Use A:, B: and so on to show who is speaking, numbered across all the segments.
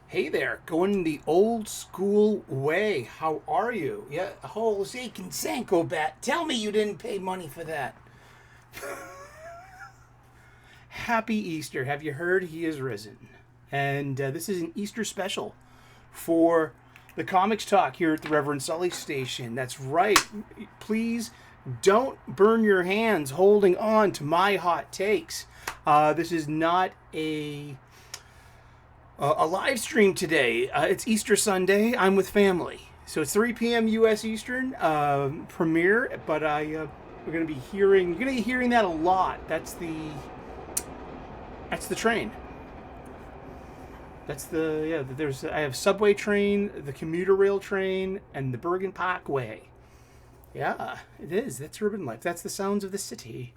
A: Hey there, going the old school way. How are you? Yeah, Jose Canseco bat. Tell me you didn't pay money for that. Happy Easter. Have you heard he is risen? And this is an Easter special for the Comics Talk here at the Reverend Sully station. That's right. Please don't burn your hands holding on to my hot takes. This is not a live stream today. It's Easter Sunday. I'm with family, so it's 3 p.m. U.S. Eastern premiere. But we're gonna be hearing. You're gonna be hearing that a lot. That's the train. That's the There's I have subway train, the commuter rail train, and the Bergen Parkway. Yeah, it is. That's urban life. That's the sounds of the city.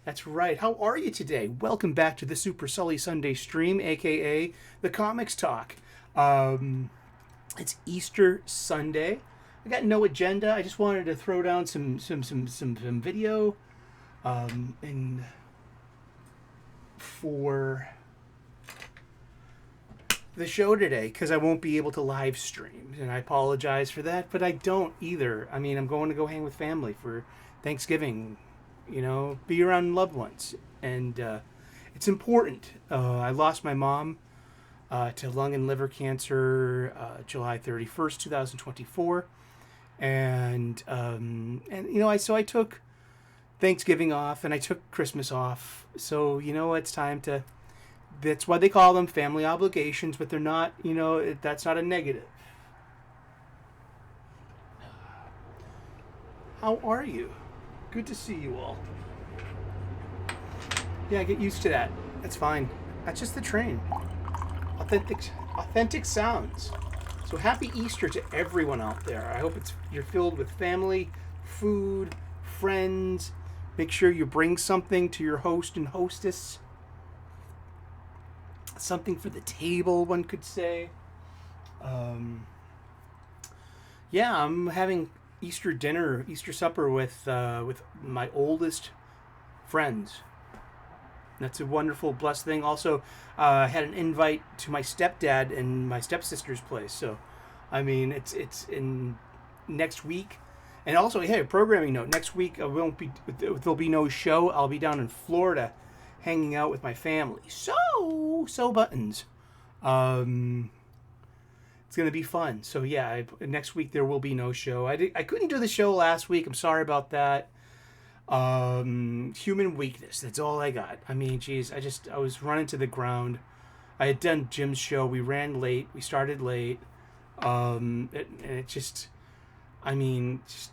A: That's right. How are you today? Welcome back to the Super Sully Sunday stream, aka the Comics Talk. It's Easter Sunday. I got no agenda. I just wanted to throw down some video, and for the show today because I won't be able to live stream, and I apologize for that. But I don't either. I mean, I'm going to go hang with family for Thanksgiving. You know, be around loved ones, and it's important. I lost my mom to lung and liver cancer July 31st, 2024, and you know, I took Thanksgiving off and I took Christmas off. So you know, it's time to. That's why they call them family obligations, but they're not. You know, that's not a negative. How are you? Good to see you all. Yeah, get used to that. That's fine. That's just the train. Authentic sounds. So happy Easter to everyone out there. I hope you're filled with family, food, friends. Make sure you bring something to your host and hostess. Something for the table, one could say. Yeah, I'm having Easter dinner, Easter supper with my oldest friends. That's a wonderful, blessed thing. Also, I had an invite to my stepdad and my stepsister's place. So, I mean, it's in next week. And also, hey, a programming note. Next week, there'll be no show. I'll be down in Florida, hanging out with my family. So buttons. It's gonna be fun. So yeah, next week there will be no show. I couldn't do the show last week. I'm sorry about that. Human weakness. That's all I got. I mean, geez, I was running to the ground. I had done Jim's show. We ran late. We started late. It just, I mean, just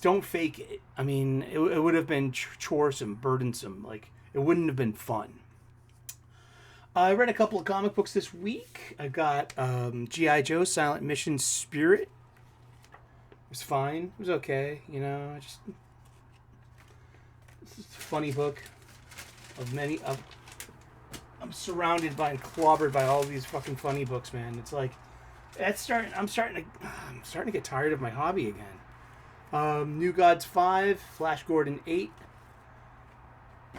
A: don't fake it. I mean, it would have been choresome, burdensome. Like, it wouldn't have been fun. I read a couple of comic books this week. I got G.I. Joe Silent Mission Spirit. It was fine. It was okay. You know, it's a funny book of many. I'm surrounded by and clobbered by all these fucking funny books, man. It's like I'm starting to get tired of my hobby again. New Gods 5, Flash Gordon 8.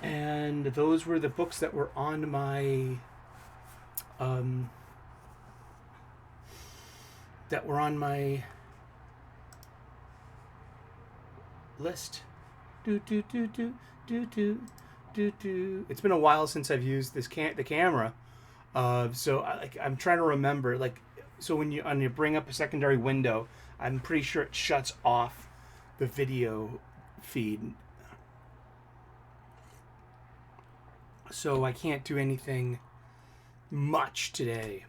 A: And those were the books that were on my list. It's been a while since I've used the camera, so I'm trying to remember. Like, so when you bring up a secondary window, I'm pretty sure it shuts off the video feed. So I can't do anything much today.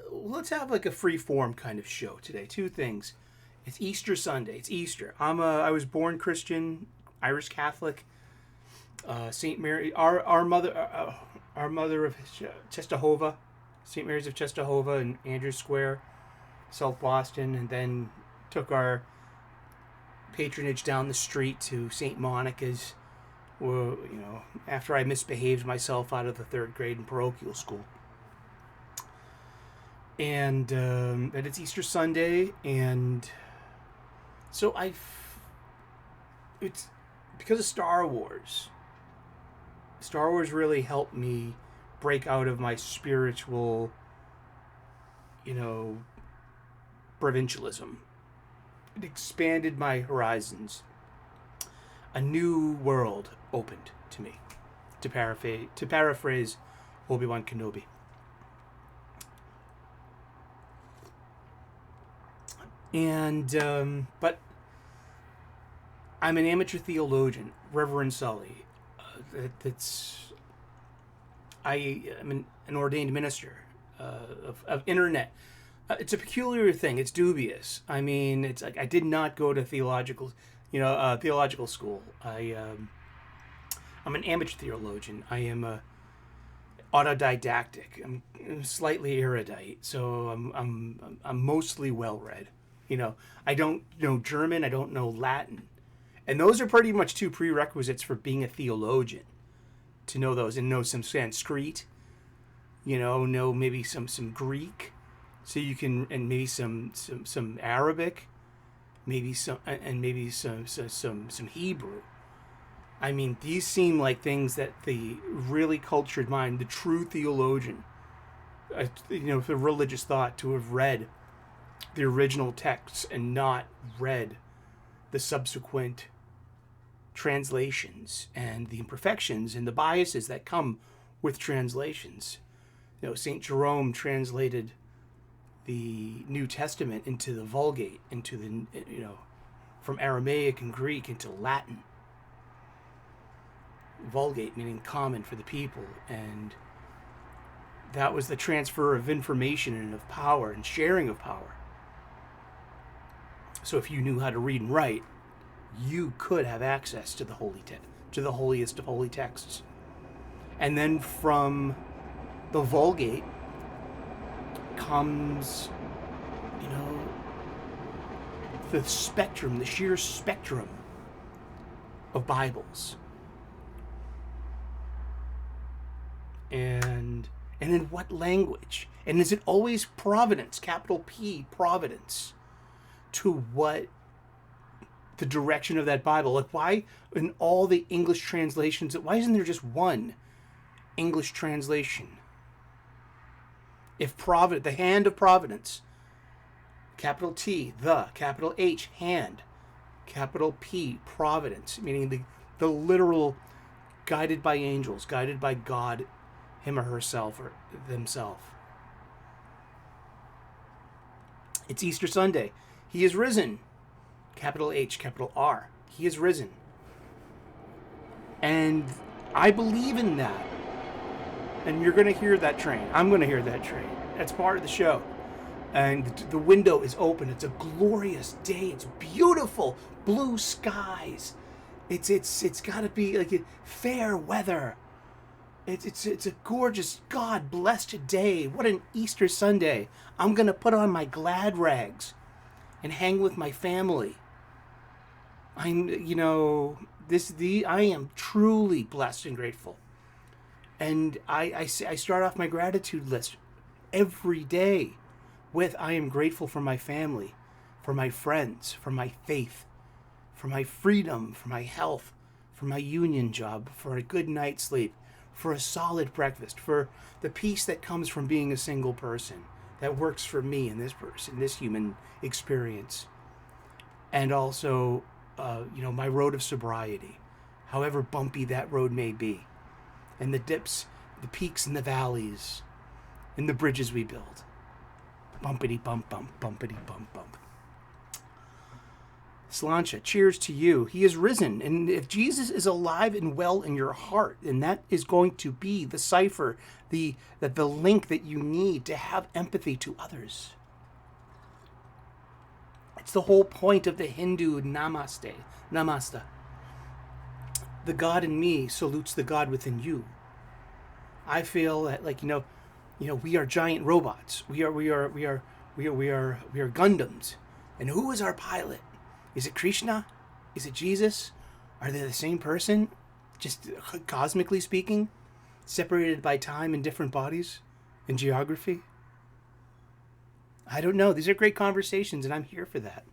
A: Let's have like a free form kind of show today. Two things. It's Easter Sunday. It's Easter. I was born Christian, Irish Catholic. Saint Mary, our mother of Czestochowa, Saint Mary's of Czestochowa in Andrews Square, South Boston, and then took our patronage down the street to St. Monica's, you know, after I misbehaved myself out of the third grade in parochial school. And it's Easter Sunday, and so it's because of Star Wars. Star Wars really helped me break out of my spiritual, provincialism. It expanded my horizons. A new world opened to me, to paraphrase Obi-Wan Kenobi. And, but I'm an amateur theologian, Reverend Sully. I am an ordained minister of internet. It's a peculiar thing. It's dubious. I mean, it's like I did not go to theological school. I'm an amateur theologian. I am autodidactic. I'm slightly erudite, so I'm mostly well-read. I don't know German. I don't know Latin, and those are pretty much two prerequisites for being a theologian. To know those and know some Sanskrit, know maybe some Greek, so you can, and maybe some Arabic, maybe some Hebrew. I mean, these seem like things that the really cultured mind, the true theologian, the religious thought, to have read the original texts and not read the subsequent translations and the imperfections and the biases that come with translations. St. Jerome translated the New Testament into the Vulgate, into the, from Aramaic and Greek into Latin. Vulgate meaning common for the people, and that was the transfer of information and of power and sharing of power. So if you knew how to read and write, you could have access to the to the holiest of holy texts. And then from the Vulgate comes, the sheer spectrum of Bibles. And in what language? And is it always providence, capital P, providence, to what the direction of that Bible? Like, why in all the English translations, why isn't there just one English translation? If the hand of providence, capital T, the, capital H, hand, capital P, providence, meaning the literal guided by angels, guided by God, him or herself or themselves. It's Easter Sunday. He is risen. Capital H, capital R. He is risen. And I believe in that. And you're going to hear that train. I'm going to hear that train. That's part of the show. And the window is open. It's a glorious day. It's beautiful. Blue skies. It's got to be like fair weather. It's a gorgeous, God-blessed day. What an Easter Sunday. I'm going to put on my glad rags and hang with my family. I am truly blessed and grateful. And I start off my gratitude list every day with, I am grateful for my family, for my friends, for my faith, for my freedom, for my health, for my union job, for a good night's sleep, for a solid breakfast, for the peace that comes from being a single person that works for me and this human experience. And also, my road of sobriety, however bumpy that road may be, and the dips, the peaks and the valleys, and the bridges we build. Bumpity bump bump, bumpity bump bump. Sláinte, cheers to you. He is risen. And if Jesus is alive and well in your heart, then that is going to be the cipher, the link that you need to have empathy to others. It's the whole point of the Hindu namaste. The God in me salutes the God within you. I feel that, we are giant robots. We are Gundams. And who is our pilot? Is it Krishna? Is it Jesus? Are they the same person? Just cosmically speaking? Separated by time and different bodies and geography? I don't know. These are great conversations, and I'm here for that.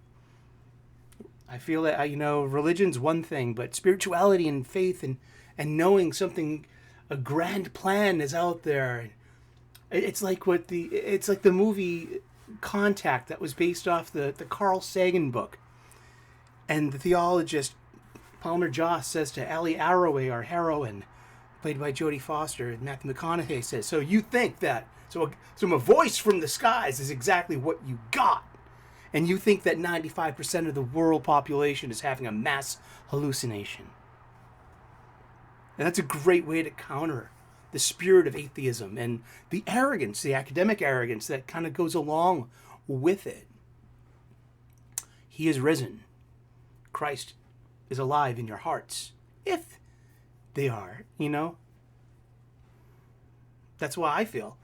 A: I feel that, religion's one thing, but spirituality and faith and knowing something, a grand plan is out there. It's like the movie Contact that was based off the Carl Sagan book. And the theologist Palmer Joss says to Allie Arroway, our heroine, played by Jodie Foster, and Matthew McConaughey says, so you think that, so a voice from the skies is exactly what you got. And you think that 95% of the world population is having a mass hallucination. And that's a great way to counter the spirit of atheism and the arrogance, the academic arrogance that kind of goes along with it. He is risen. Christ is alive in your hearts. If they are, That's why I feel.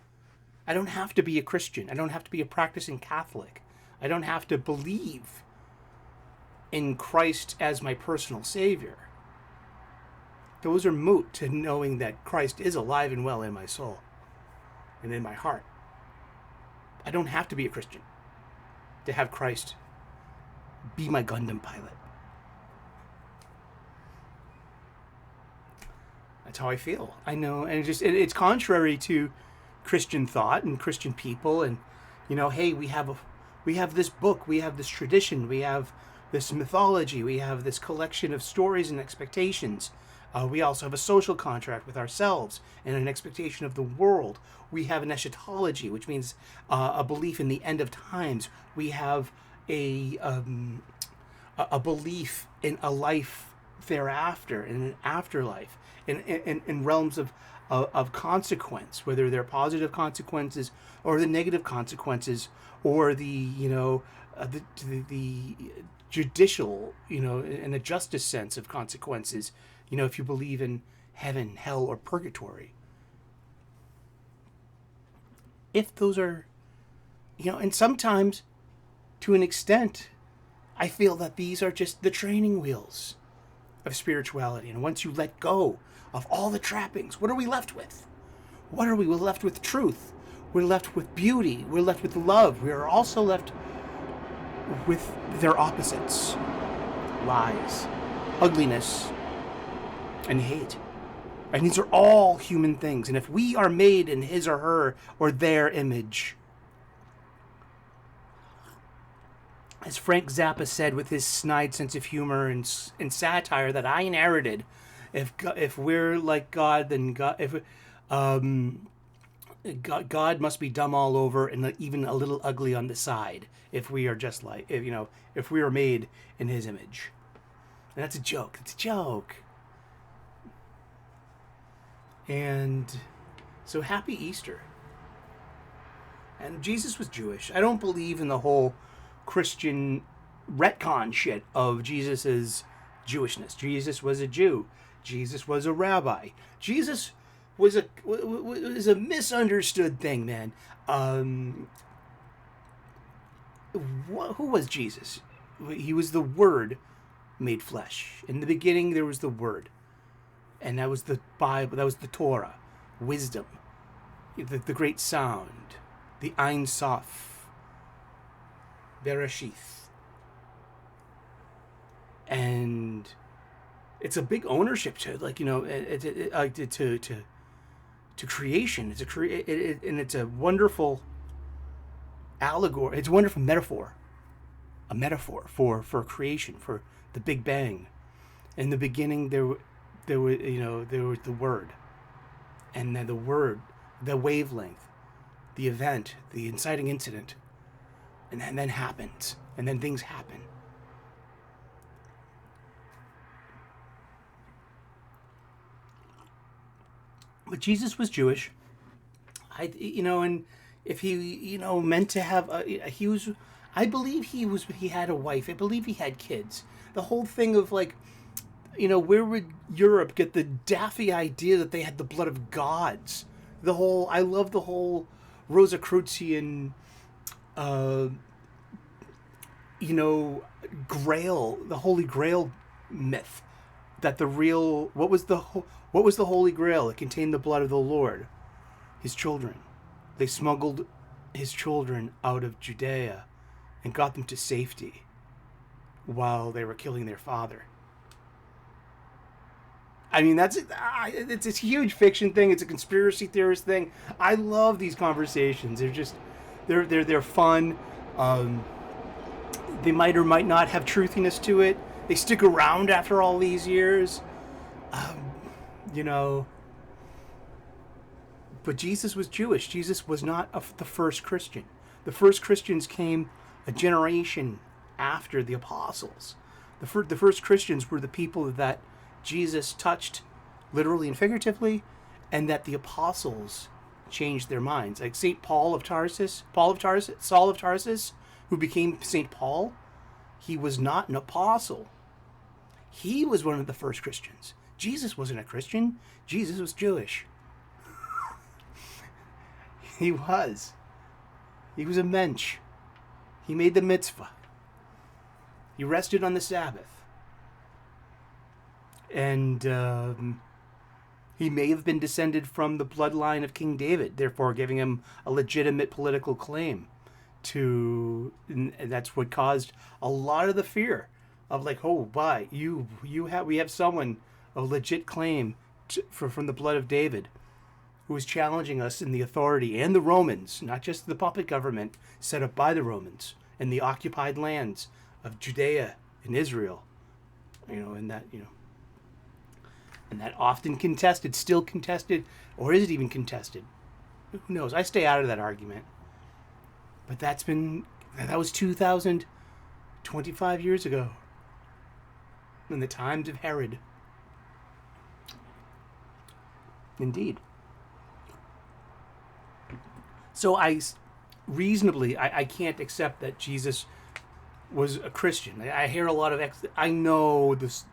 A: I don't have to be a Christian. I don't have to be a practicing Catholic. I don't have to believe in Christ as my personal Savior. Those are moot to knowing that Christ is alive and well in my soul and in my heart. I don't have to be a Christian to have Christ be my Gundam pilot. That's how I feel. I know, and it's contrary to Christian thought and Christian people. And hey, we have this book, we have this tradition, we have this mythology, we have this collection of stories and expectations. We also have a social contract with ourselves and an expectation of the world. We have an eschatology, which means a belief in the end of times. We have a belief in a life thereafter, in an afterlife, in realms of consequence, whether they're positive consequences or the negative consequences, or the judicial, in a justice sense of consequences. If you believe in heaven, hell, or purgatory. If those are, and sometimes, to an extent, I feel that these are just the training wheels of spirituality. And once you let go of all the trappings, what are we left with? What are we? We're left with truth. We're left with beauty. We're left with love. We are also left with their opposites. Lies, ugliness, and hate. And these are all human things. And if we are made in his or her or their image, as Frank Zappa said with his snide sense of humor and satire that I inherited, if we're like God, then God must be dumb all over and even a little ugly on the side. If we are just like, if we are made in his image. And that's a joke. It's a joke. And so happy Easter. And Jesus was Jewish. I don't believe in the whole Christian retcon shit of Jesus's Jewishness. Jesus was a Jew. Jesus was a rabbi. Jesus was a misunderstood thing, man. Who was Jesus? He was the Word made flesh. In the beginning, there was the Word. And that was the Bible, that was the Torah, wisdom, the great sound, the Ein Sof, Bereshith. And it's a big ownership to, to creation. And it's a wonderful allegory. It's a wonderful metaphor, a metaphor for creation, for the Big Bang. In the beginning, there was the Word, and then the Word, the wavelength, the event, the inciting incident, and then happens, and then things happen. But Jesus was Jewish. And if he, meant to have, I believe he had a wife. I believe he had kids. The whole thing of where would Europe get the daffy idea that they had the blood of gods? I love the whole Rosicrucian, Grail, the Holy Grail myth. That what was the Holy Grail? It contained the blood of the Lord, his children. They smuggled his children out of Judea and got them to safety. while they were killing their father. I mean, it's a huge fiction thing. It's a conspiracy theorist thing. I love these conversations. They're fun. They might or might not have truthiness to it. They stick around after all these years. You know, but Jesus was Jewish. Jesus was not the first Christian. The first Christians came a generation after the apostles. The first Christians were the people that Jesus touched literally and figuratively, and that the apostles changed their minds. Like St. Saul of Tarsus, who became St. Paul, he was not an apostle. He was one of the first Christians. Jesus wasn't a Christian. Jesus was Jewish. He was. He was a mensch. He made the mitzvah. He rested on the Sabbath. And he may have been descended from the bloodline of King David, therefore giving him a legitimate political claim to, and that's what caused a lot of the fear of like, oh, we have someone of legit claim from the blood of David who is challenging us in the authority, and the Romans, not just the puppet government set up by the Romans and the occupied lands of Judea and Israel, and that often contested, still contested, or is it even contested? Who knows? I stay out of that argument. But that was 2,025 years ago, in the times of Herod. Indeed. So I can't accept that Jesus was a Christian. I hear a lot of I know this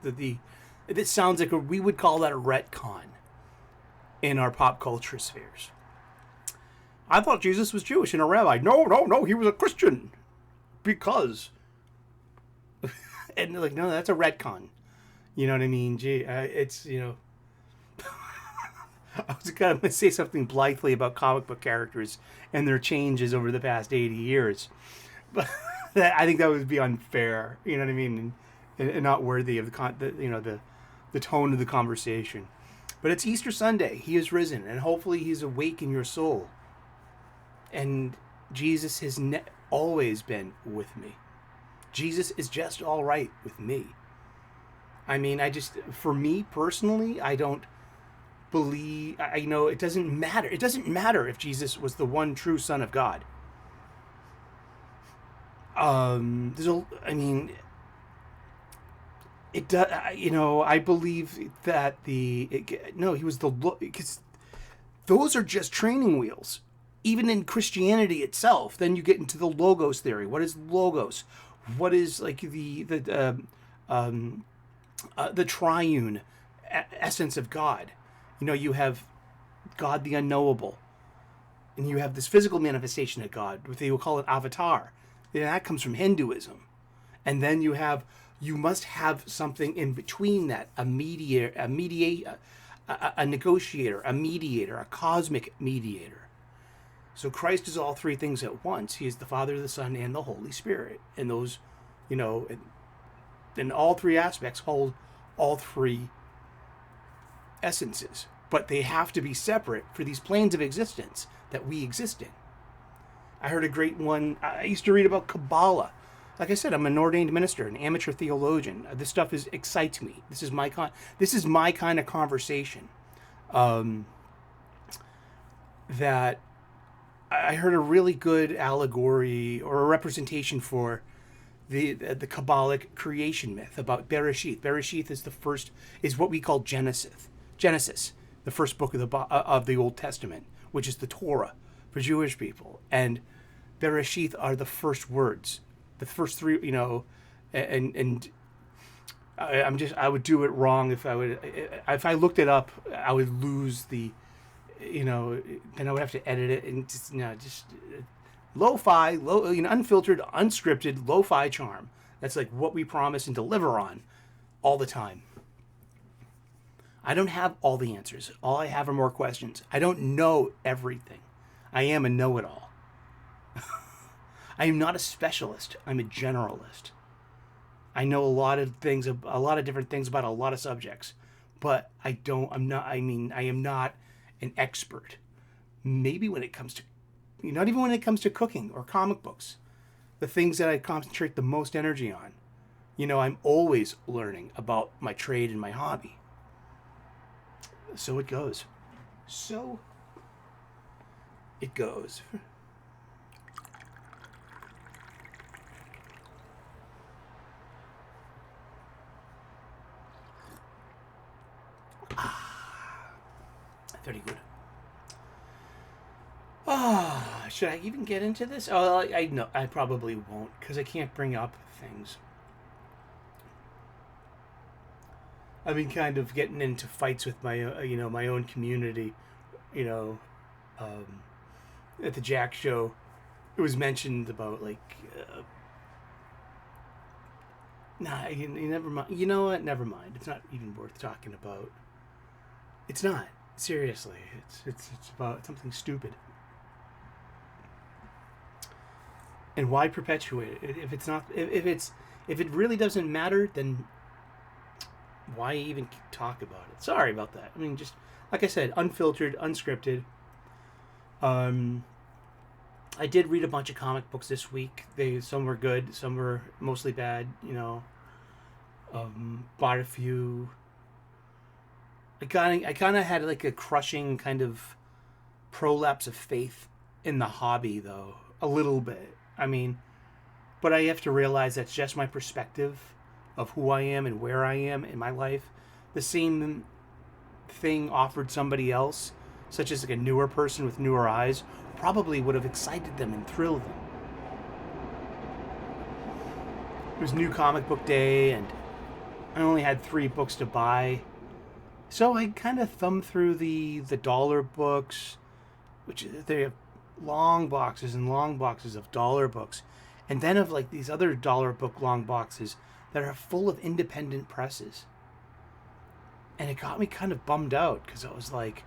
A: it sounds like we would call that a retcon in our pop culture spheres. I thought Jesus was Jewish and a rabbi. No, he was a Christian because. And they're like, no, that's a retcon. You know what I mean? It's I was going to say something blithely about comic book characters and their changes over the past 80 years. But I think that would be unfair, you know what I mean? And not worthy of the tone of the conversation. But it's Easter Sunday. He is risen, and hopefully he's awake in your soul. And Jesus has always been with me. Jesus is just all right with me. I mean, for me personally, I don't believe, it doesn't matter. It doesn't matter if Jesus was the one true Son of God. It does, I believe that he was because those are just training wheels. Even in Christianity itself, then you get into the logos theory. What is logos? What is like the triune essence of God? You have God the unknowable, and you have this physical manifestation of God, what they will call it avatar. And that comes from Hinduism. And then you must have something in between that, a negotiator, a mediator, a cosmic mediator. So Christ is all three things at once. He is the Father, the Son, and the Holy Spirit. And those, and all three aspects hold all three essences. But they have to be separate for these planes of existence that we exist in. I heard a great one. I used to read about Kabbalah. Like I said, I'm an ordained minister, an amateur theologian. This stuff excites me. This is my kind of conversation. That I heard a really good allegory or a representation for the Kabbalic creation myth about Bereshith. Bereshith is what we call Genesis, the first book of the Old Testament, which is the Torah for Jewish people. And Bereshith are the first words, the first three, and I would do it wrong if I looked it up, I would lose the, then I would have to edit it and just lo-fi, unfiltered, unscripted, lo-fi charm. That's like what we promise and deliver on all the time. I don't have all the answers. All I have are more questions. I don't know everything. I am a know-it-all. I am not a specialist. I'm a generalist. I know a lot of things, a lot of different things about a lot of subjects, but I am not an expert. Maybe when it comes to, not even when it comes to cooking or comic books, the things that I concentrate the most energy on. I'm always learning about my trade and my hobby. So it goes. So it goes. Very good. Should I even get into this? Oh, I know I probably won't because I can't bring up things. I've been kind of getting into fights with my my own community. At the Jack show, it was mentioned about never mind. You know what? Never mind. It's not even worth talking about. It's not. Seriously, it's about something stupid. And why perpetuate it if it's not if it really doesn't matter, then why even talk about it? Sorry about that. I mean, just like I said, unfiltered, unscripted. I did read a bunch of comic books this week. Some were good, some were mostly bad. Bought a few. I kind of had like a crushing kind of prolapse of faith in the hobby, though, a little bit. I mean, but I have to realize that's just my perspective of who I am and where I am in my life. The same thing offered somebody else, such as like a newer person with newer eyes, probably would have excited them and thrilled them. It was New Comic Book Day, and I only had 3 books to buy. So I kind of thumbed through the dollar books, which they have long boxes and long boxes of dollar books, and then of like these other dollar book long boxes that are full of independent presses. And it got me kind of bummed out because I was like,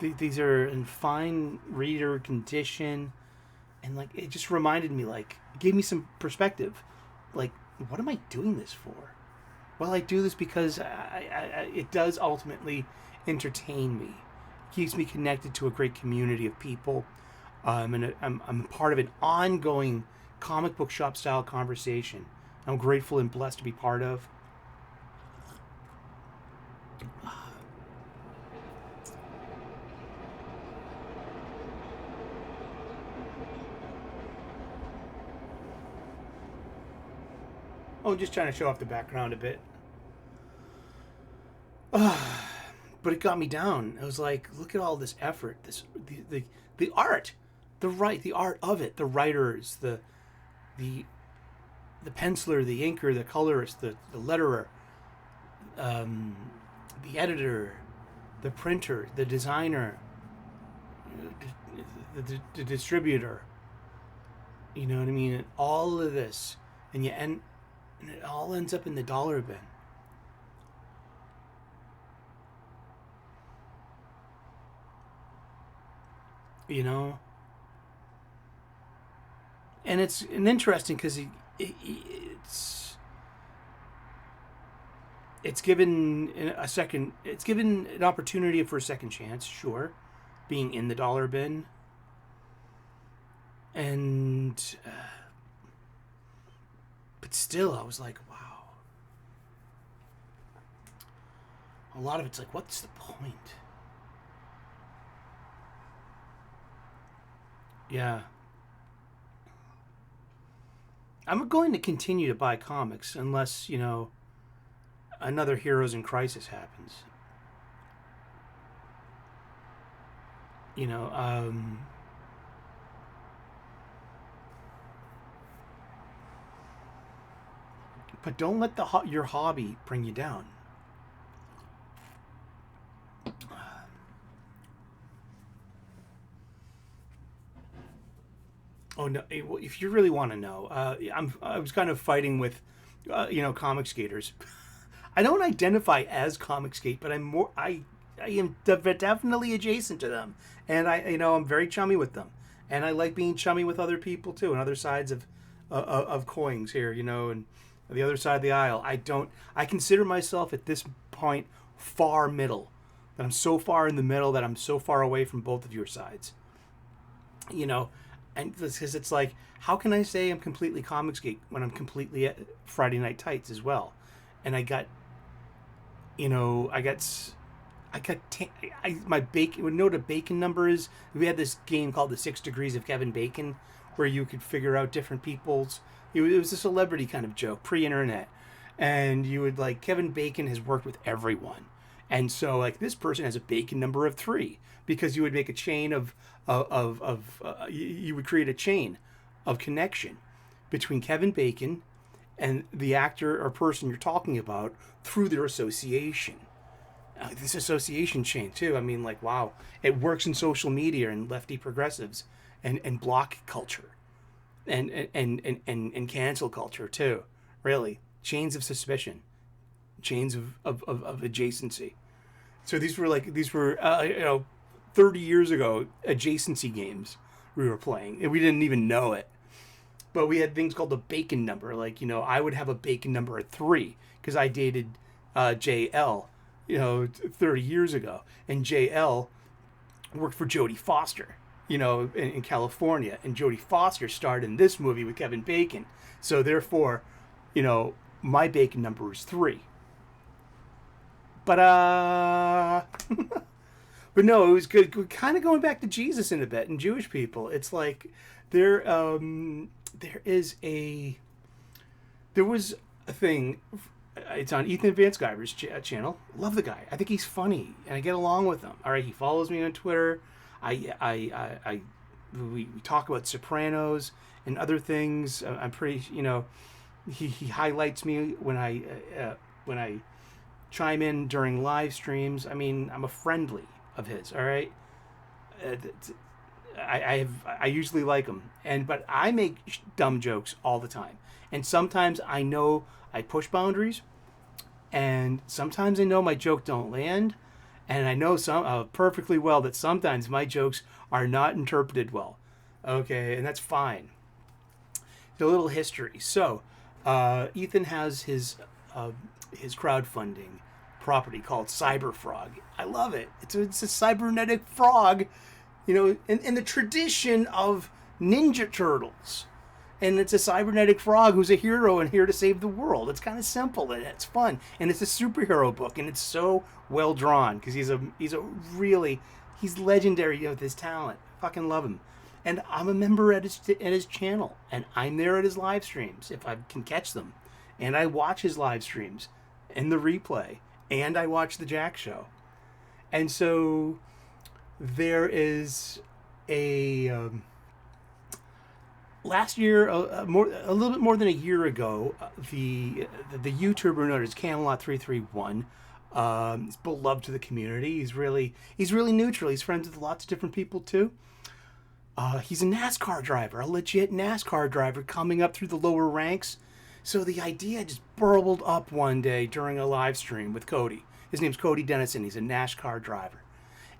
A: these are in fine reader condition, and like it just reminded me, like, it gave me some perspective. Like, what am I doing this for? Well, I do this because it does ultimately entertain me. It keeps me connected to a great community of people. And I'm part of an ongoing comic book shop style conversation. I'm grateful and blessed to be part of. Oh, just trying to show off the background a bit. But it got me down. I was like, look at all this effort, the art, the art of it, the writers, the penciler, the inker, the colorist, the letterer, the editor, the printer, the designer, the distributor. You know what I mean? And all of this, and it all ends up in the dollar bin. And it's interesting because it's given an opportunity for a second chance, sure, being in the dollar bin, and but still, I was like, wow. A lot of it's like, what's the point? Yeah. I'm going to continue to buy comics unless, another Heroes in Crisis happens. But don't let your hobby bring you down. Oh no! If you really want to know, I was kind of fighting with, comic skaters. I don't identify as comic skate, but I am definitely adjacent to them, and I'm very chummy with them, and I like being chummy with other people too, and other sides of coins here, and the other side of the aisle. I consider myself at this point far middle. That I'm so far in the middle that I'm so far away from both of your sides. You know, and because it's like, how can I say I'm completely comics geek when I'm completely at Friday Night Tights as well? And my bacon. You know what a bacon number is? We had this game called the 6 Degrees of Kevin Bacon, where you could figure out different people's. It was a celebrity kind of joke, pre-internet, and you would like Kevin Bacon has worked with everyone, and so like this person has a bacon number of 3 because you would make a chain you would create a chain of connection between Kevin Bacon and the actor or person you're talking about through their association. This association chain too. I mean, like, wow, it works in social media and lefty progressives and block culture and cancel culture too. Really, chains of suspicion, chains of adjacency. So these were 30 years ago adjacency games we were playing, and we didn't even know it. But we had things called the bacon number. Like, I would have a bacon number at 3 because I dated JL, 30 years ago. And JL worked for Jodie Foster, in California. And Jodie Foster starred in this movie with Kevin Bacon. So therefore, my bacon number is 3. But but no, it was good. Kind of going back to Jesus in a bit and Jewish people. It's like there was a thing. It's on Ethan Van Sciver's channel. Love the guy. I think he's funny, and I get along with him. All right, he follows me on Twitter. We talk about Sopranos and other things. I'm pretty, he highlights me when I chime in during live streams. I mean, I'm a friendly of his. All right, I usually like him, but I make dumb jokes all the time, and sometimes I know I push boundaries, and sometimes I know my joke don't land, and I know perfectly well that sometimes my jokes are not interpreted well. Okay, and that's fine. A little history. So, Ethan has his crowdfunding property called Cyberfrog. I love it. It's a cybernetic frog, in the tradition of Ninja Turtles. And it's a cybernetic frog who's a hero and here to save the world. It's kind of simple and it's fun. And it's a superhero book, and it's so well drawn because he's legendary with his talent. Fucking love him. And I'm a member at his channel, and I'm there at his live streams if I can catch them. And I watch his live streams in the replay, and I watch the Jack Show. And so there is last year, a little bit more than a year ago, the YouTuber known as Camelot331, is beloved to the community. He's really neutral. He's friends with lots of different people too. He's a NASCAR driver, a legit NASCAR driver coming up through the lower ranks. So the idea just burbled up one day during a live stream with Cody. His name's Cody Dennison. He's a NASCAR driver.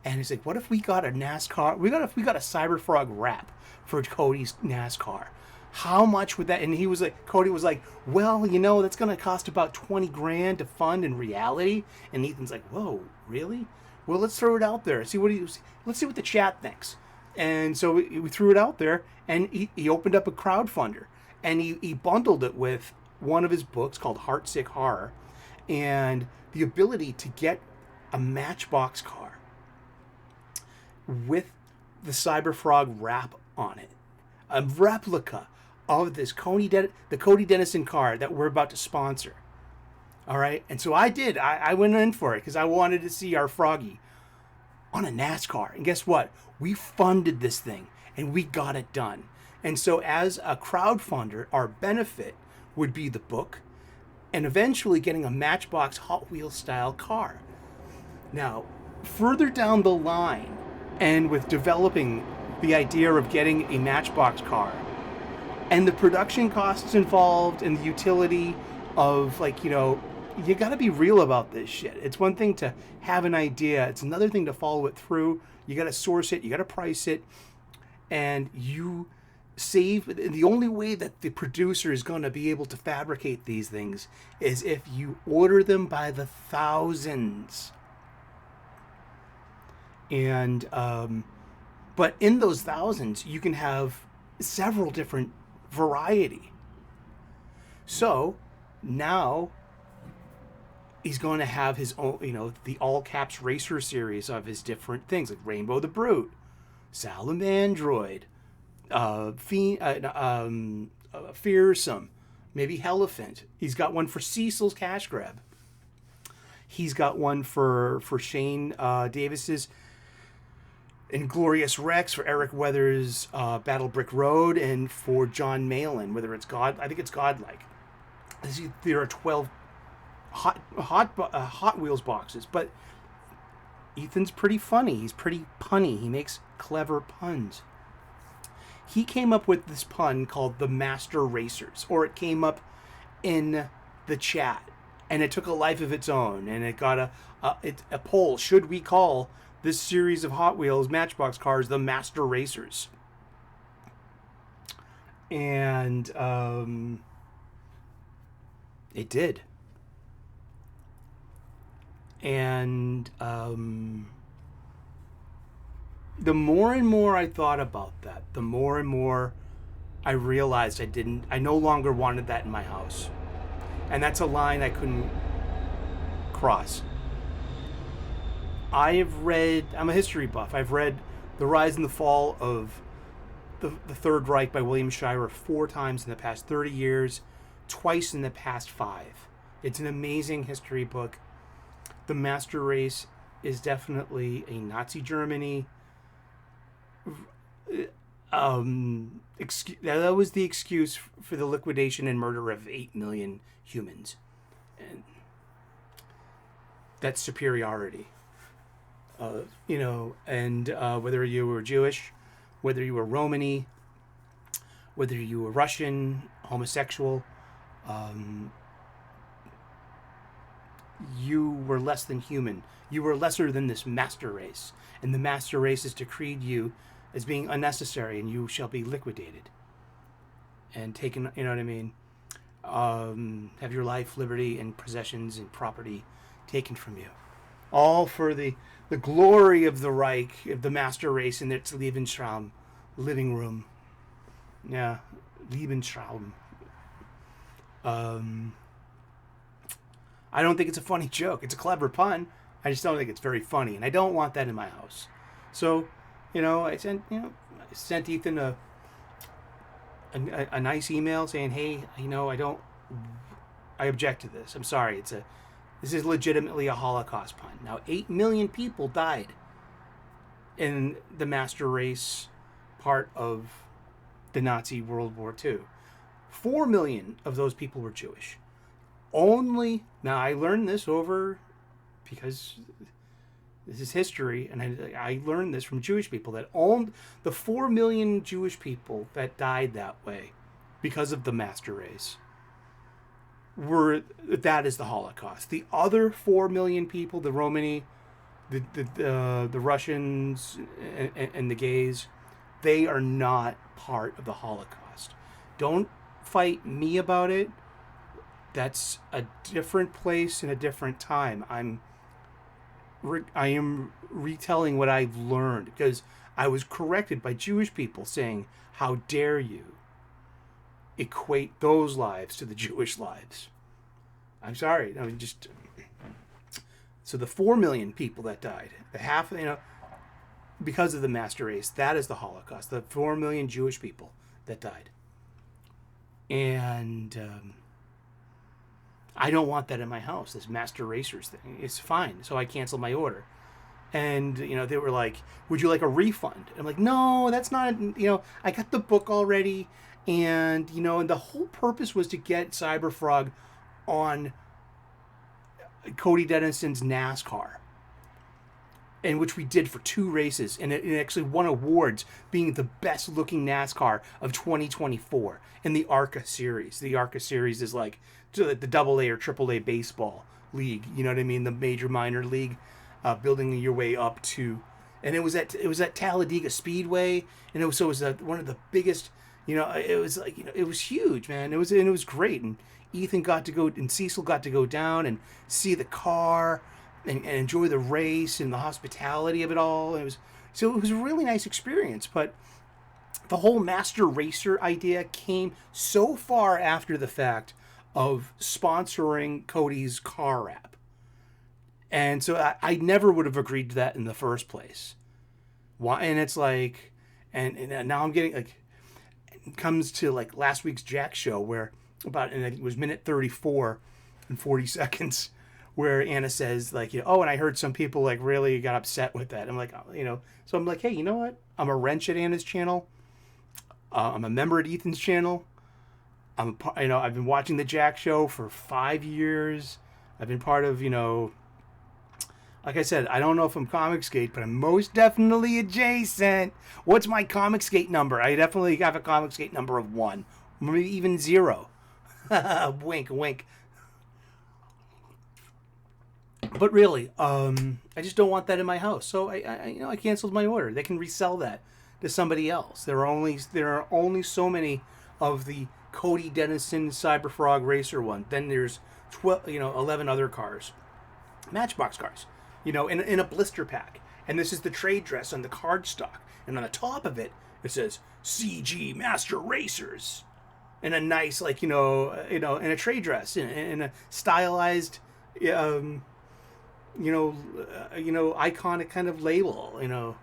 A: And he's like, what if we got a Cyberfrog rap for Cody's NASCAR? How much would that? And Cody was like, well, that's going to cost about $20,000 to fund in reality. And Ethan's like, whoa, really? Well, let's throw it out there. Let's see what the chat thinks. And so we threw it out there, and he opened up a crowdfunder, and he bundled it with one of his books called Heartsick Horror, and the ability to get a Matchbox car with the Cyberfrog wrap on it, a replica of this the Cody Dennison car that we're about to sponsor. All right, and so I went in for it because I wanted to see our Froggy on a NASCAR, and guess what? We funded this thing, and we got it done. And so as a crowdfunder, our benefit would be the book, and eventually getting a Matchbox Hot Wheels style car. Now, further down the line, and with developing the idea of getting a Matchbox car, and the production costs involved, and the utility of, you got to be real about this shit. It's one thing to have an idea. It's another thing to follow it through. You got to source it. You got to price it. And you the only way that the producer is going to be able to fabricate these things is if you order them by the thousands. And but in those thousands you can have several different variety. So now he's going to have his own, the all caps racer series of his different things, like Rainbow the Brute, Salamandroid, Fearsome, maybe Hellephant. He's got one for Cecil's Cash Grab. He's got one for Shane Davis's Inglorious Rex, for Eric Weathers' Battle Brick Road, and for John Malin, whether it's I think it's Godlike. There are 12 Hot Wheels boxes, but Ethan's pretty funny. He's pretty punny. He makes clever puns. He came up with this pun called the Master Racers, or it came up in the chat, and it took a life of its own, and it got a poll. Should we call this series of Hot Wheels Matchbox cars the Master Racers? And it did. And the more and more I thought about that, the more and more I realized I no longer wanted that in my house. And that's a line I couldn't cross. I'm a history buff. I've read The Rise and the Fall of the Third Reich by William Shirer 4 times in the past 30 years, twice in the past 5. It's an amazing history book. The Master Race is definitely a Nazi Germany. That was the excuse for the liquidation and murder of 8 million humans. And that's superiority. Whether you were Jewish, whether you were Romani, whether you were Russian, homosexual, you were less than human. You were lesser than this master race. And the master race has decreed you as being unnecessary, and you shall be liquidated and taken, you know what I mean? Have your life, liberty, and possessions and property taken from you. All for the glory of the Reich, of the master race in its Lebensraum, living room. Yeah, Lebensraum. I don't think it's a funny joke. It's a clever pun. I just don't think it's very funny, and I don't want that in my house. So, I sent Ethan a nice email saying, hey, I object to this. I'm sorry. This is legitimately a Holocaust pun. Now, 8 million people died in the master race part of the Nazi World War II. 4 million of those people were Jewish. Now I learned this because this is history, and I learned this from Jewish people, that the 4 million Jewish people that died that way because of the master race that is the Holocaust. The other 4 million people, the Romani, the Russians, and the gays, they are not part of the Holocaust. Don't fight me about it. That's a different place and a different time. I am retelling what I've learned, because I was corrected by Jewish people saying, how dare you equate those lives to the Jewish lives. I'm sorry. So the 4 million people that died, the half, because of the master race, that is the Holocaust. The 4 million Jewish people that died. And I don't want that in my house, this master racers thing. It's fine. So I canceled my order. And, they were like, would you like a refund? I'm like, no, that's not, I got the book already. And, and the whole purpose was to get Cyberfrog on Cody Dennison's NASCAR, and which we did for 2 races. And it actually won awards, being the best looking NASCAR of 2024 in the ARCA series. The ARCA series is like the AA or AAA baseball league. You know what I mean? The major minor league, building your way up to, and it was at Talladega Speedway, and it was one of the biggest, It was like, it was huge, man. It was great. And Ethan got to go, and Cecil got to go down and see the car and enjoy the race and the hospitality of it all. It was a really nice experience. But the whole master racer idea came so far after the fact of sponsoring Cody's car app. And so I never would have agreed to that in the first place. Why? And it's like, and now I'm getting like, it comes to like last week's Jack show where and I think it was minute 34 and 40 seconds where Anna says like, and I heard some people like really got upset with that. I'm like, so I'm like, hey, you know what? I'm a wrench at Anna's channel. I'm a member at Ethan's channel. I've been watching the Jack show for 5 years. I've been part of, like I said, I don't know if I'm Comicsgate, but I'm most definitely adjacent. What's my Comicsgate number? I definitely have a Comicsgate number of 1, maybe even 0. Wink, wink. But really, I just don't want that in my house. So I canceled my order. They can resell that to somebody else. There are only so many of the Cody Dennison Cyberfrog Racer one. Then there's 11 other cars, Matchbox cars. In a blister pack. And this is the trade dress on the cardstock. And on the top of it, it says CG Master Racers. And a nice, in a trade dress, in a stylized, iconic kind of label, And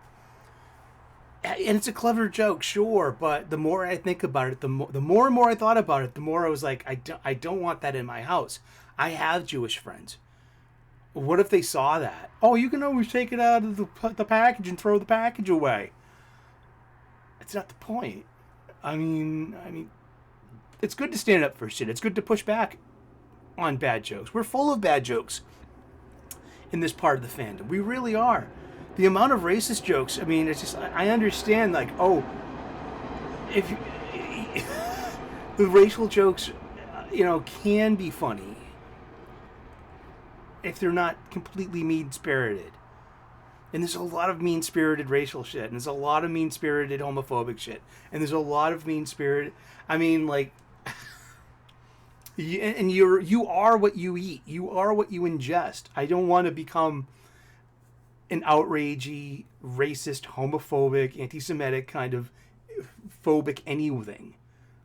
A: it's a clever joke, sure. But the more I think about it, the more and more I thought about it, the more I was like, I don't want that in my house. I have Jewish friends. What if they saw that? Oh, you can always take it out of the package and throw the package away. It's not the point. I mean, it's good to stand up for shit. It's good to push back on bad jokes. We're full of bad jokes in this part of the fandom. We really are. The amount of racist jokes, it's just, I understand, like, if the racial jokes, can be funny. If they're not completely mean-spirited. And there's a lot of mean-spirited racial shit. And there's a lot of mean-spirited homophobic shit. And there's a lot of mean-spirited... and you are what you eat. You are what you ingest. I don't want to become an outragey, racist, homophobic, anti-Semitic kind of phobic anything.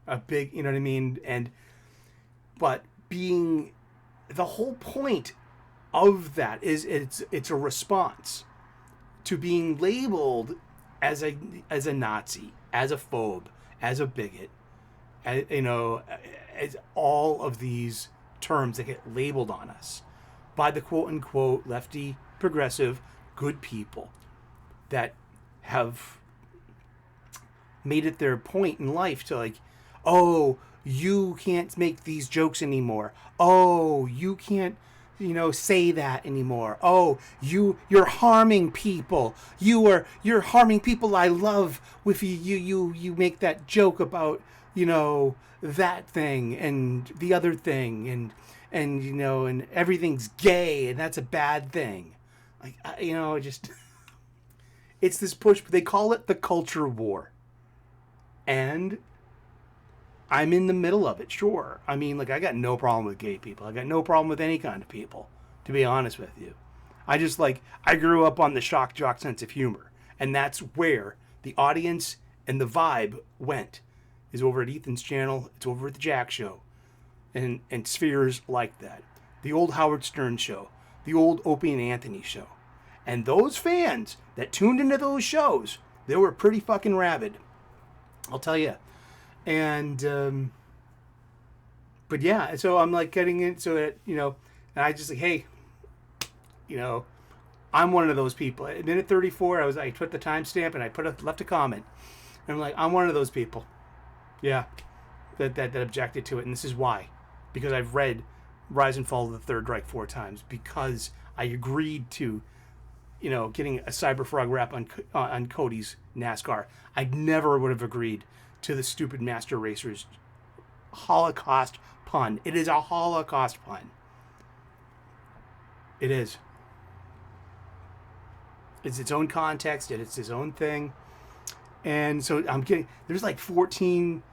A: A big... You know what I mean? But being... The whole point of that is it's a response to being labeled as a Nazi, as a phobe, as a bigot, as all of these terms that get labeled on us by the quote unquote lefty, progressive, good people that have made it their point in life to like, oh, you can't make these jokes anymore. Oh, you can't say that anymore. Oh, you're harming people. You're harming people I love with you make that joke about, that thing and the other thing and everything's gay and that's a bad thing. Like, it's this push. They call it the culture war. And I'm in the middle of it, sure. I got no problem with gay people. I got no problem with any kind of people, to be honest with you. I grew up on the shock jock sense of humor. And that's where the audience and the vibe went. Is over at Ethan's channel. It's over at the Jack show. And spheres like that. The old Howard Stern show. The old Opie and Anthony show. And those fans that tuned into those shows, they were pretty fucking rabid. I'll tell you. And, but yeah, so I'm like getting it so that, and I just like, hey, I'm one of those people. At minute 34, I put the timestamp and left a comment. And I'm like, I'm one of those people. Yeah. That objected to it. And this is why. Because I've read Rise and Fall of the Third Reich 4 times. Because I agreed to, getting a Cyberfrog rap on Cody's NASCAR. I never would have agreed to the stupid Master Racers Holocaust pun. It is a Holocaust pun. It is. It's its own context. It's its own thing. And so I'm getting... There's like 14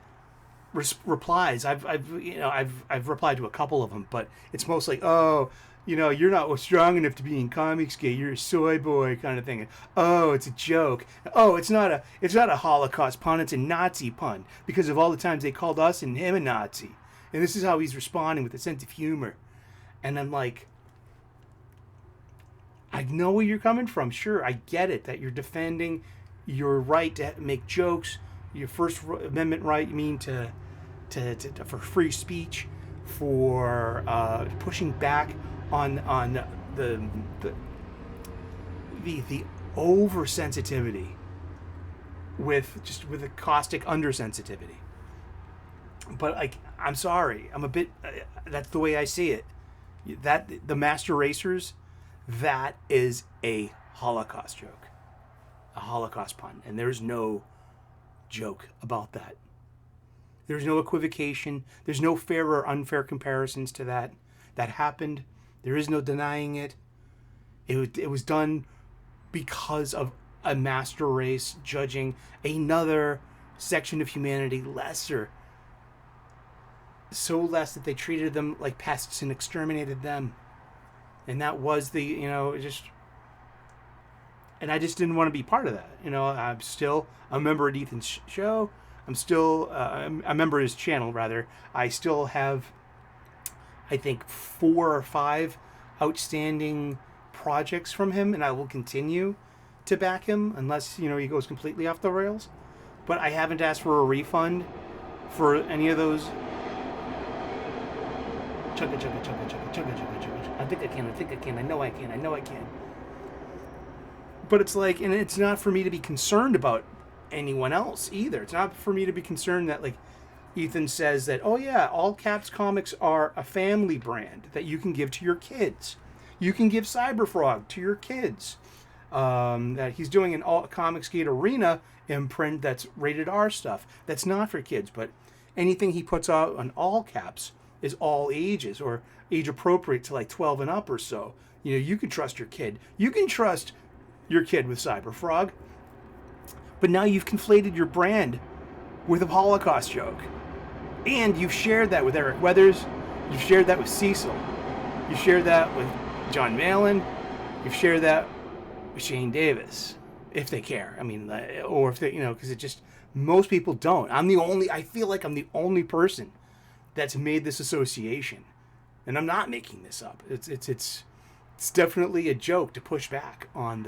A: replies. I've replied to a couple of them, but it's mostly, oh, you're not strong enough to be in Comicsgate. You're a soy boy kind of thing. Oh, it's a joke. Oh, it's not a Holocaust pun. It's a Nazi pun because of all the times they called us and him a Nazi. And this is how he's responding with a sense of humor. And I'm like, I know where you're coming from. Sure, I get it that you're defending your right to make jokes, your First Amendment right. You mean to for free speech, for pushing back on the oversensitivity with a caustic undersensitivity. But I'm sorry, I'm a bit. That's the way I see it. That the master racers, that is a Holocaust joke, a Holocaust pun, and there's no joke about that. There's no equivocation. There's no fair or unfair comparisons to that. That happened. There is no denying it. It was done because of a master race judging another section of humanity lesser. So less that they treated them like pests and exterminated them. And that was and I just didn't want to be part of that. I'm still a member of Ethan's show. I'm still a member of his channel, rather. I still have, I think, 4 or 5 outstanding projects from him, and I will continue to back him unless, he goes completely off the rails. But I haven't asked for a refund for any of those. Chugga, chugga, chugga, chugga, chugga, chugga, chugga. I think I can. I know I can. But it's like, and it's not for me to be concerned about anyone else either. It's not for me to be concerned that, like, Ethan says that, oh yeah, All Caps Comics are a family brand that you can give to your kids. You can give Cyberfrog to your kids. That he's doing an All Comicsgate Arena imprint that's rated R stuff. That's not for kids, but anything he puts out on All Caps is all ages or age appropriate to like 12 and up or so. You can trust your kid. You can trust your kid with Cyberfrog. But now you've conflated your brand with a Holocaust joke. And you've shared that with Eric Weathers. You've shared that with Cecil. You've shared that with John Malin. You've shared that with Shane Davis, if they care. I mean, or if they, because it just, most people don't. I feel like I'm the only person that's made this association. And I'm not making this up. It's definitely a joke to push back on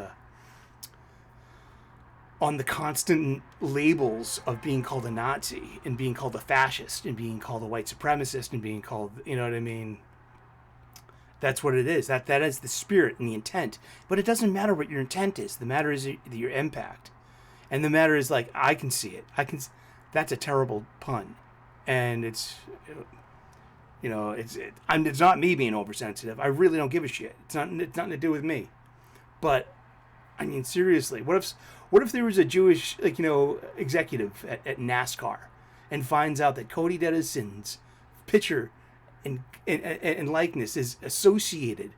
A: the constant labels of being called a Nazi and being called a fascist and being called a white supremacist and being called, you know what I mean? That's what it is. That is the spirit and the intent. But it doesn't matter what your intent is. The matter is your impact. And the matter is, like, I can see it. That's a terrible pun. And it's not me being oversensitive. I really don't give a shit. It's nothing to do with me. But I mean, seriously, what if there was a Jewish, executive at NASCAR and finds out that Cody Dedison's picture and likeness has associated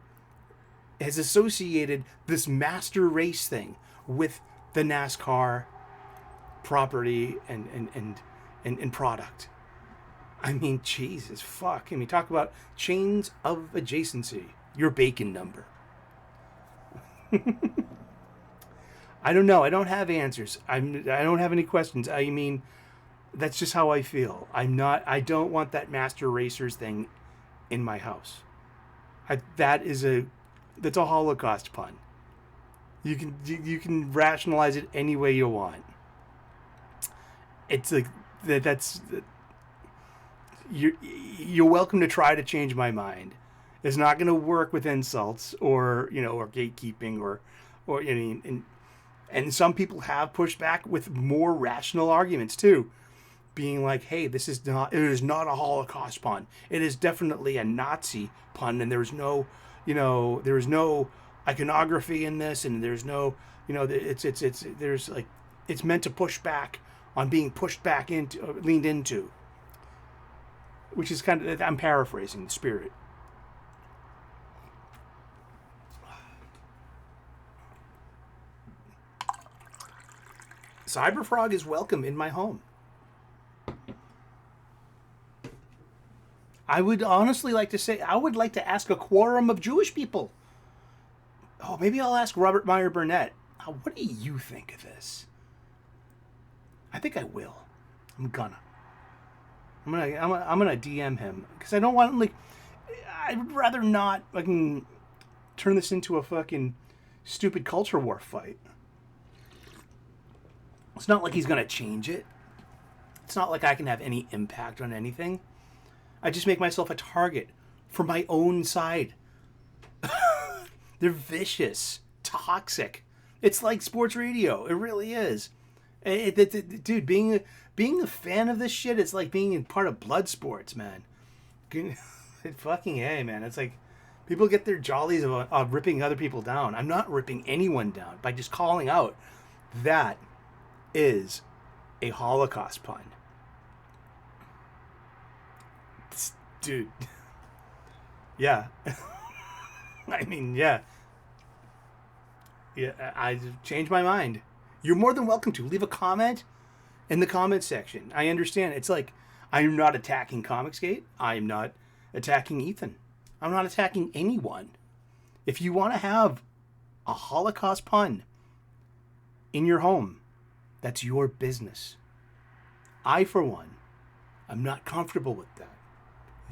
A: this master race thing with the NASCAR property and product? I mean, Jesus, fuck. I mean, talk about chains of adjacency. Your bacon number. I don't know. I don't have answers. I don't have any questions. I mean, that's just how I feel. I don't want that master racers thing in my house. That's a Holocaust pun. You can rationalize it any way you want. It's like you're welcome to try to change my mind. It's not going to work with insults or gatekeeping or and some people have pushed back with more rational arguments too, being like, hey, it is not a Holocaust pun. It is definitely a Nazi pun, and there's no iconography in this, and there's no, it's meant to push back on being pushed back into, leaned into, which is kind of, I'm paraphrasing the spirit. Cyberfrog is welcome in my home. I would honestly like to say, I would like to ask a quorum of Jewish people. Oh, maybe I'll ask Robert Meyer Burnett. What do you think of this? I think I will. I'm gonna DM him because I don't want, like, I'd rather not fucking turn this into a fucking stupid culture war fight. It's not like he's gonna change it. It's not like I can have any impact on anything. I just make myself a target for my own side. They're vicious, toxic. It's like sports radio. It really is. Dude, being a fan of this shit, it's like being in part of blood sports, man. Fucking A, man. It's like people get their jollies of ripping other people down. I'm not ripping anyone down by just calling out. That is a Holocaust pun. Dude. Yeah. I mean, yeah. Yeah, I changed my mind. You're more than welcome to leave a comment in the comment section. I understand. It's like, I'm not attacking Comicsgate. I'm not attacking Ethan. I'm not attacking anyone. If you want to have a Holocaust pun in your home, that's your business. I, for one, am not comfortable with that.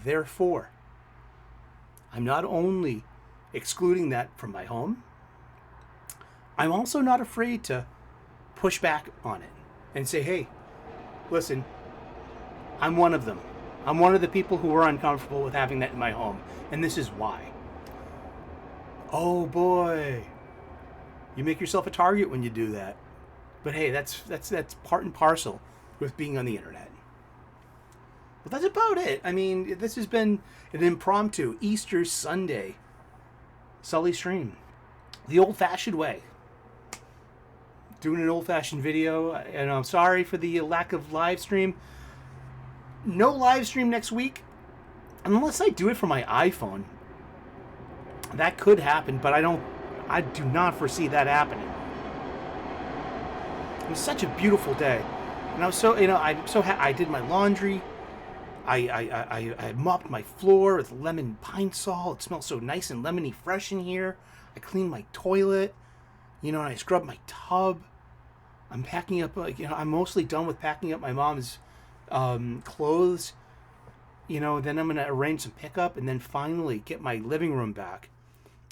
A: Therefore, I'm not only excluding that from my home, I'm also not afraid to push back on it and say, hey, listen, I'm one of them. I'm one of the people who are uncomfortable with having that in my home, and this is why. Oh boy, you make yourself a target when you do that. But hey, that's part and parcel with being on the internet. But that's about it. I mean, this has been an impromptu Easter Sunday Sully stream, the old-fashioned way. Doing an old-fashioned video, and I'm sorry for the lack of live stream. No live stream next week, unless I do it from my iPhone. That could happen, but I do not foresee that happening. It was such a beautiful day, and I was so, I did my laundry. I mopped my floor with lemon pine sol. It smells so nice and lemony fresh in here. I cleaned my toilet, and I scrubbed my tub. I'm packing up, I'm mostly done with packing up my mom's clothes. Then I'm going to arrange some pickup and then finally get my living room back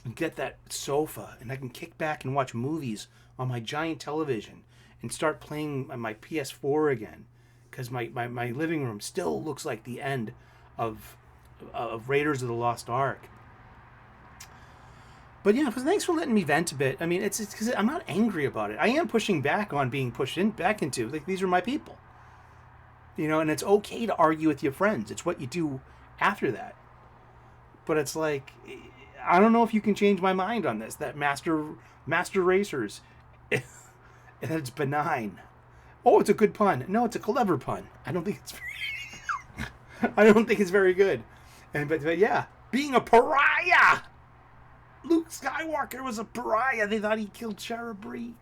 A: and get that sofa. And I can kick back and watch movies on my giant television and start playing my PS4 again. Because my living room still looks like the end of Raiders of the Lost Ark. But yeah, thanks for letting me vent a bit. I mean, it's because I'm not angry about it. I am pushing back on being pushed back into. Like, these are my people. And it's okay to argue with your friends. It's what you do after that. But it's like, I don't know if you can change my mind on this. That master racers, it's benign. Oh, it's a good pun. No, it's a clever pun. I don't think it's very good. But yeah, being a pariah. Luke Skywalker was a pariah. They thought he killed Cara Bree.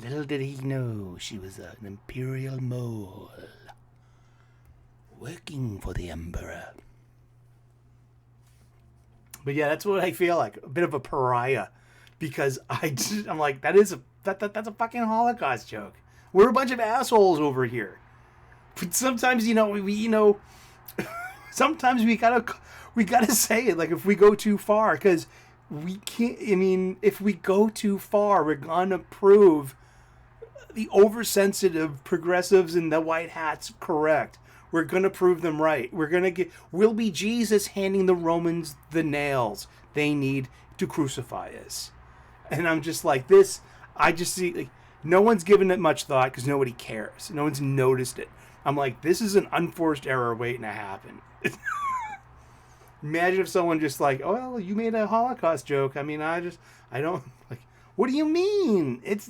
A: Little did he know she was an imperial mole working for the Emperor. But yeah, that's what I feel like. A bit of a pariah. Because I'm like, that's a fucking Holocaust joke. We're a bunch of assholes over here. But sometimes, sometimes we gotta say it, like, if we go too far, because we can't. I mean, if we go too far, we're gonna prove the oversensitive progressives and the white hats correct. We're gonna prove them right. We'll be Jesus handing the Romans the nails they need to crucify us. And I'm just like, this. I just see, like, no one's given it much thought because nobody cares. No one's noticed it. I'm like, this is an unforced error waiting to happen. Imagine if someone just like, oh, well, you made a Holocaust joke. I mean, I don't, like, what do you mean? It's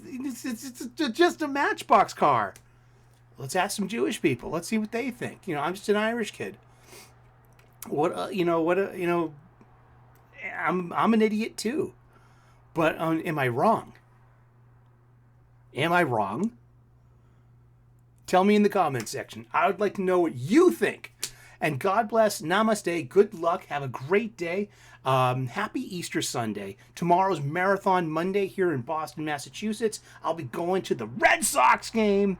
A: just a Matchbox car. Let's ask some Jewish people. Let's see what they think. I'm just an Irish kid. I'm an idiot too. But am I wrong? Am I wrong? Tell me in the comments section. I would like to know what you think. And God bless. Namaste. Good luck. Have a great day. Happy Easter Sunday. Tomorrow's Marathon Monday here in Boston, Massachusetts. I'll be going to the Red Sox game.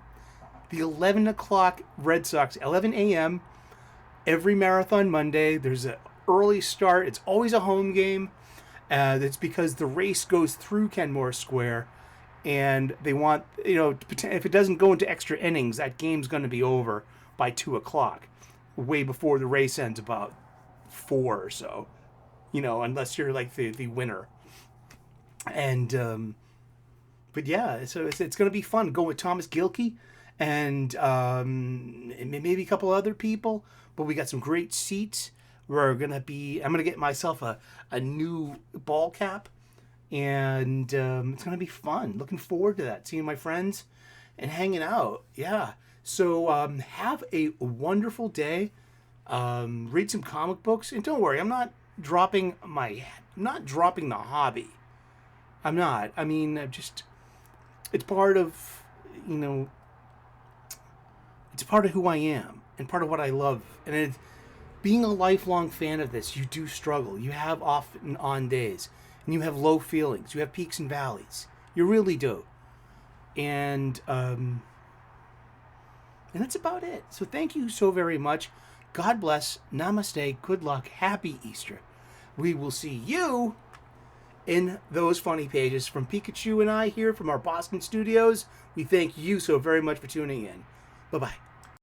A: The 11 o'clock Red Sox, 11 a.m. every Marathon Monday. There's an early start. It's always a home game. That's because the race goes through Kenmore Square. And they want, if it doesn't go into extra innings, that game's going to be over by 2 o'clock. Way before the race ends, about 4 or so, unless you're like the winner. And but yeah, so it's going to be fun. Go with Thomas Gilkey and maybe a couple other people. But we got some great seats. I'm going to get myself a new ball cap, and it's going to be fun. Looking forward to that. Seeing my friends and hanging out. Yeah. So have a wonderful day. Read some comic books, and don't worry, I'm not dropping the hobby. I'm not. I mean, it's part of, it's part of who I am and part of what I love. And being a lifelong fan of this, you do struggle. You have off and on days, and you have low feelings. You have peaks and valleys. You really do. And that's about it. So thank you so very much. God bless. Namaste. Good luck. Happy Easter. We will see you in those funny pages. From Pikachu and I here from our Boston studios, we thank you so very much for tuning in. Bye-bye.